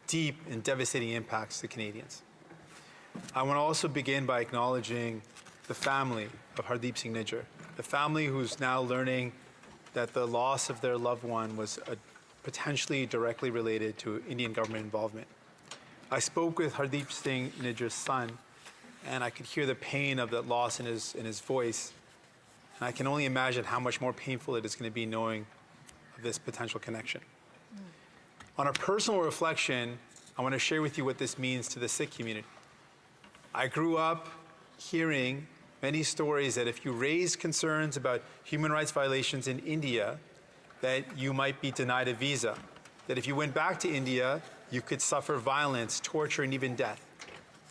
deep and devastating impacts to Canadians. I want to also begin by acknowledging the family of Hardeep Singh Nijjar, the family who's now learning that the loss of their loved one was potentially directly related to Indian government involvement. I spoke with Hardeep Singh Nijjar's son, and I could hear the pain of that loss in his voice. And I can only imagine how much more painful it is going to be knowing of this potential connection. On a personal reflection, I want to share with you what this means to the Sikh community. I grew up hearing many stories that if you raise concerns about human rights violations in India, that you might be denied a visa, that if you went back to India, you could suffer violence, torture, and even death.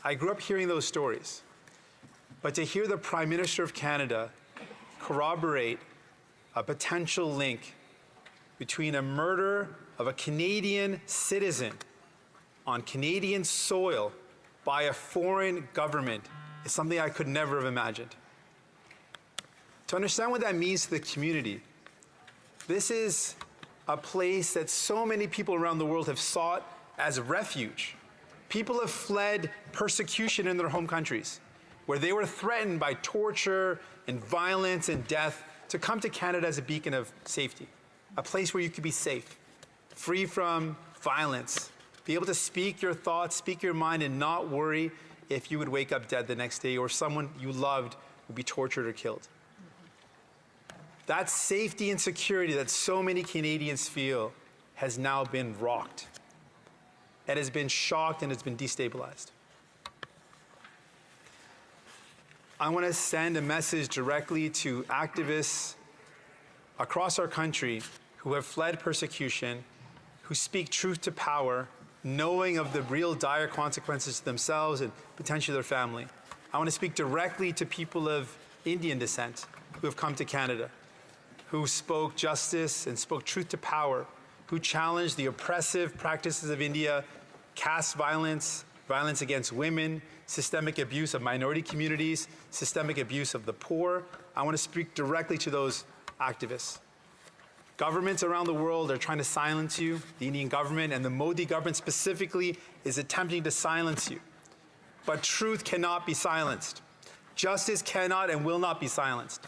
I grew up hearing those stories. But to hear the Prime Minister of Canada corroborate a potential link between a murder of a Canadian citizen on Canadian soil by a foreign government is something I could never have imagined. To understand what that means to the community, this is a place that so many people around the world have sought as refuge. People have fled persecution in their home countries, where they were threatened by torture and violence and death, to come to Canada as a beacon of safety, a place where you could be safe, free from violence, be able to speak your thoughts, speak your mind, and not worry if you would wake up dead the next day or someone you loved would be tortured or killed. That safety and security that so many Canadians feel has now been rocked. It has been shocked and it's been destabilized. I want to send a message directly to activists across our country who have fled persecution, who speak truth to power, knowing of the real dire consequences to themselves and potentially their family. I want to speak directly to people of Indian descent who have come to Canada, who spoke justice and spoke truth to power, who challenged the oppressive practices of India, caste violence, violence against women, systemic abuse of minority communities, systemic abuse of the poor. I want to speak directly to those activists. Governments around the world are trying to silence you. The Indian government and the Modi government specifically is attempting to silence you. But truth cannot be silenced. Justice cannot and will not be silenced.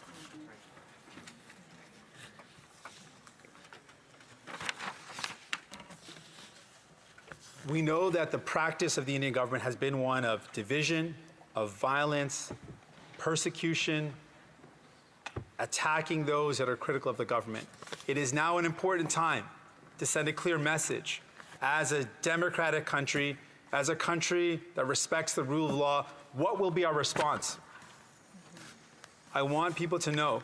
We know that the practice of the Indian government has been one of division, of violence, persecution, attacking those that are critical of the government. It is now an important time to send a clear message. As a democratic country, as a country that respects the rule of law, what will be our response? I want people to know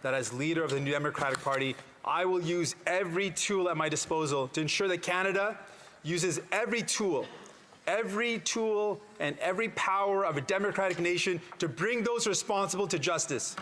that as leader of the New Democratic Party, I will use every tool at my disposal to ensure that Canada uses every tool and every power of a democratic nation to bring those responsible to justice.